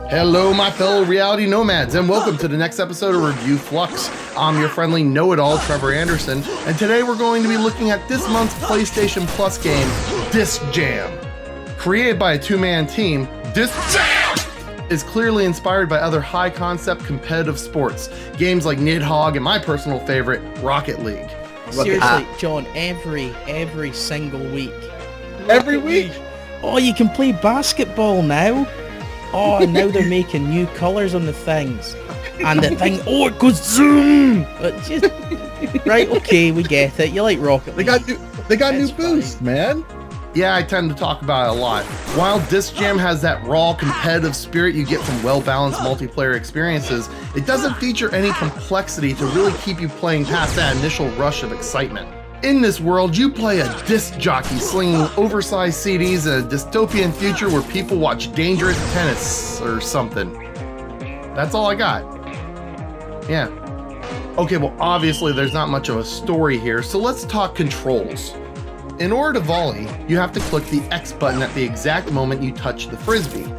Hello, my fellow reality nomads, and welcome to the next episode of Review Fluxx. I'm your friendly know-it-all, Trevor Anderson, and today we're going to be looking at this month's PlayStation Plus game, Disc Jam. Created by a two-man team, Disc Jam is clearly inspired by other high-concept competitive sports, games like Nidhogg and my personal favorite, Rocket League. Seriously, John, every single week. Every week? Oh, you can play basketball now. Oh, and now they're making new colours on the things. And the thing, it goes zoom! Right, okay, we get it. You like Rocket League. They got new boosts, man. Yeah, I tend to talk about it a lot. While Disc Jam has that raw competitive spirit you get from well-balanced multiplayer experiences, it doesn't feature any complexity to really keep you playing past that initial rush of excitement. In this world, you play a disc jockey slinging oversized CDs in a dystopian future where people watch dangerous tennis or something. That's all I got. Yeah. Okay, well, obviously there's not much of a story here, so let's talk controls. In order to volley, you have to click the X button at the exact moment you touch the frisbee.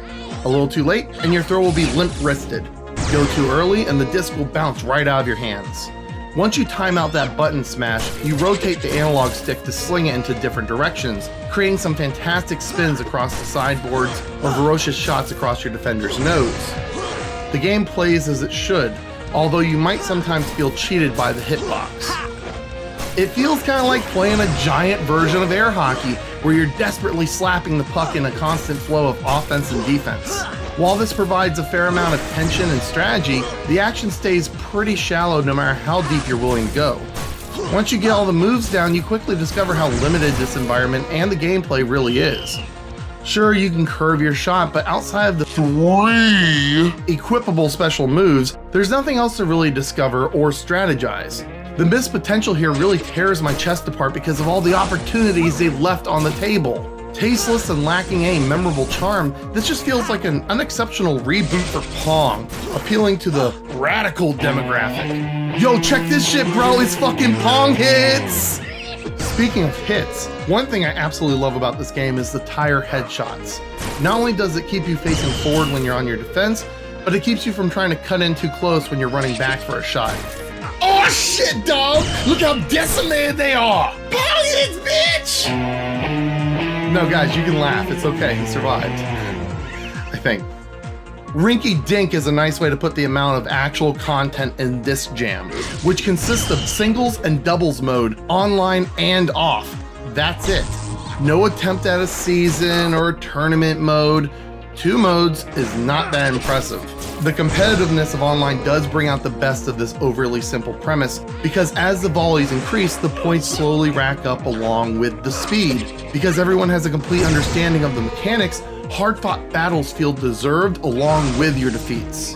A little too late, and your throw will be limp-wristed. Go too early, and the disc will bounce right out of your hands. Once you time out that button smash, you rotate the analog stick to sling it into different directions, creating some fantastic spins across the sideboards or ferocious shots across your defender's nose. The game plays as it should, although you might sometimes feel cheated by the hitbox. It feels kind of like playing a giant version of air hockey, where you're desperately slapping the puck in a constant flow of offense and defense. While this provides a fair amount of tension and strategy, the action stays pretty shallow no matter how deep you're willing to go. Once you get all the moves down, you quickly discover how limited this environment and the gameplay really is. Sure, you can curve your shot, but outside of the 3 equipable special moves, there's nothing else to really discover or strategize. The missed potential here really tears my chest apart because of all the opportunities they've left on the table. Tasteless and lacking any memorable charm, this just feels like an unexceptional reboot for Pong, appealing to the radical demographic. Yo, check this shit, bro, it's fucking Pong hits! Speaking of hits, one thing I absolutely love about this game is the tire headshots. Not only does it keep you facing forward when you're on your defense, but it keeps you from trying to cut in too close when you're running back for a shot. Oh shit, dog! Look how decimated they are! Pong hits, bitch! No, guys, you can laugh. It's okay. He survived. I think. Rinky Dink is a nice way to put the amount of actual content in Disc Jam, which consists of singles and doubles mode, online and off. That's it. No attempt at a season or a tournament mode. 2 modes is not that impressive. The competitiveness of online does bring out the best of this overly simple premise, because as the volleys increase, the points slowly rack up along with the speed. Because everyone has a complete understanding of the mechanics, hard-fought battles feel deserved along with your defeats.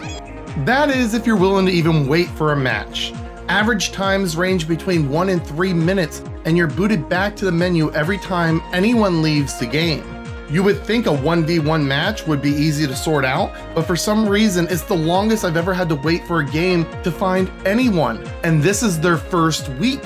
That is, if you're willing to even wait for a match. Average times range between 1 and 3 minutes, and you're booted back to the menu every time anyone leaves the game. You would think a 1v1 match would be easy to sort out, but for some reason, it's the longest I've ever had to wait for a game to find anyone, and this is their first week.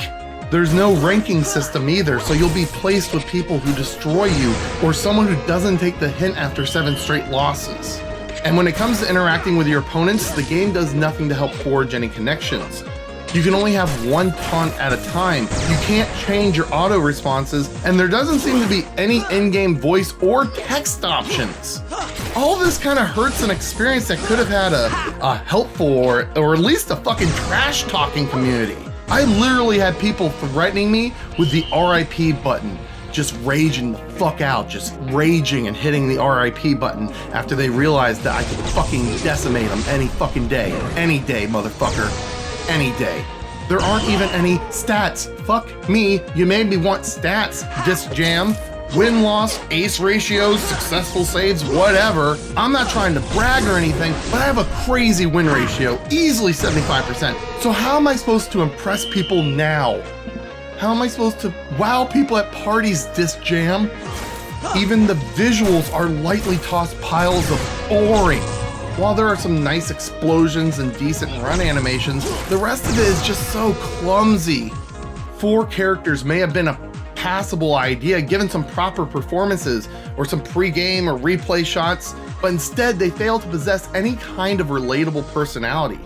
There's no ranking system either, so you'll be placed with people who destroy you, or someone who doesn't take the hint after 7 straight losses. And when it comes to interacting with your opponents, the game does nothing to help forge any connections. You can only have 1 taunt at a time. You can't change your auto responses, and there doesn't seem to be any in-game voice or text options. All this kind of hurts an experience that could have had a helpful or at least a fucking trash-talking community. I literally had people threatening me with the RIP button, just raging the fuck out, just raging and hitting the RIP button after they realized that I could fucking decimate them any fucking day. Any day, motherfucker. Any day. There aren't even any stats. Fuck me, you made me want stats, Disc Jam. Win-loss, ace ratios, successful saves, whatever. I'm not trying to brag or anything, but I have a crazy win ratio, easily 75%. So how am I supposed to impress people now? How am I supposed to wow people at parties, Disc Jam? Even the visuals are lightly tossed piles of boring. While there are some nice explosions and decent run animations, the rest of it is just so clumsy. 4 characters may have been a passable idea given some proper performances, or some pre-game or replay shots, but instead they fail to possess any kind of relatable personality.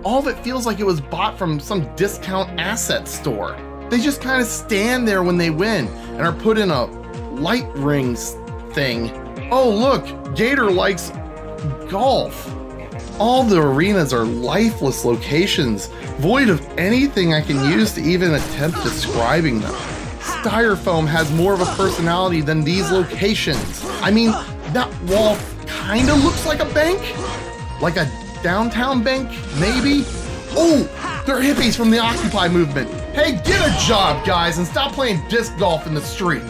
All of it feels like it was bought from some discount asset store. They just kind of stand there when they win and are put in a light rings thing. Oh look, Gator likes golf. All the arenas are lifeless locations, void of anything I can use to even attempt describing them. Styrofoam has more of a personality than these locations. I mean, that wall kinda looks like a bank? Like a downtown bank, maybe? Oh, they're hippies from the Occupy movement. Hey, get a job, guys, and stop playing disc golf in the street.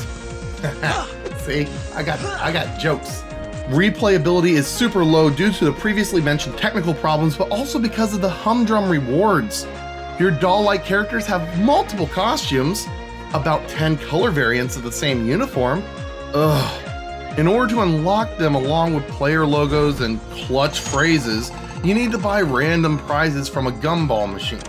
See, I got jokes. Replayability is super low due to the previously mentioned technical problems, but also because of the humdrum rewards. Your doll-like characters have multiple costumes, about 10 color variants of the same uniform. Ugh. In order to unlock them along with player logos and clutch phrases, you need to buy random prizes from a gumball machine.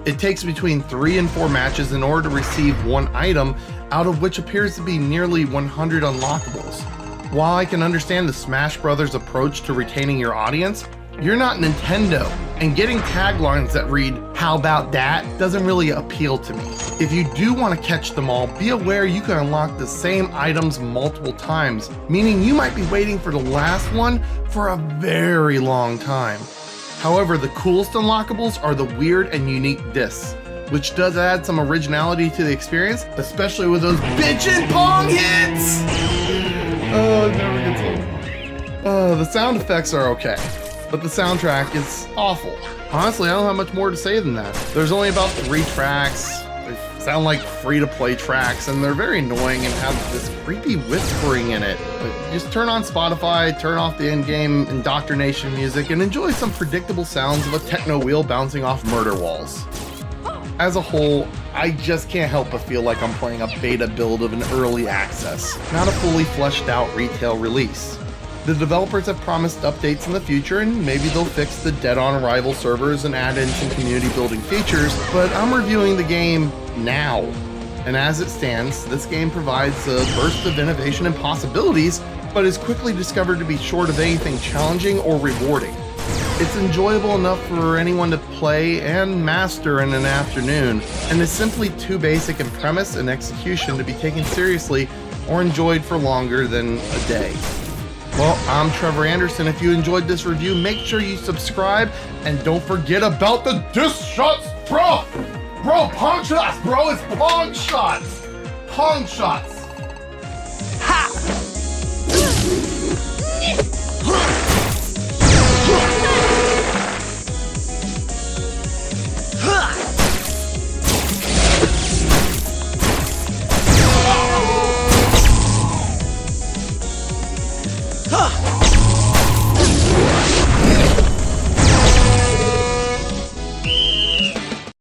It takes between 3 and 4 matches in order to receive one item, out of which appears to be nearly 100 unlockables. While I can understand the Smash Brothers approach to retaining your audience, you're not Nintendo, and getting taglines that read, "How about that?" doesn't really appeal to me. If you do want to catch them all, be aware you can unlock the same items multiple times, meaning you might be waiting for the last one for a very long time. However, the coolest unlockables are the weird and unique discs, which does add some originality to the experience, especially with those bitchin' pong hits! Oh, it never gets old. The sound effects are okay, but the soundtrack is awful. Honestly, I don't have much more to say than that. There's only about 3 tracks. They sound like free-to-play tracks, and they're very annoying and have this creepy whispering in it. Just turn on Spotify, turn off the in-game indoctrination music, and enjoy some predictable sounds of a techno wheel bouncing off murder walls. As a whole, I just can't help but feel like I'm playing a beta build of an early access, not a fully fleshed out retail release. The developers have promised updates in the future, and maybe they'll fix the dead-on arrival servers and add in some community building features, but I'm reviewing the game now. And as it stands, this game provides a burst of innovation and possibilities, but is quickly discovered to be short of anything challenging or rewarding. It's enjoyable enough for anyone to play and master in an afternoon, and is simply too basic in premise and execution to be taken seriously or enjoyed for longer than a day. Well, I'm Trevor Anderson. If you enjoyed this review, make sure you subscribe, and don't forget about the disc shots, bro! Bro, pong shots, bro! It's pong shots! Pong shots! Huh!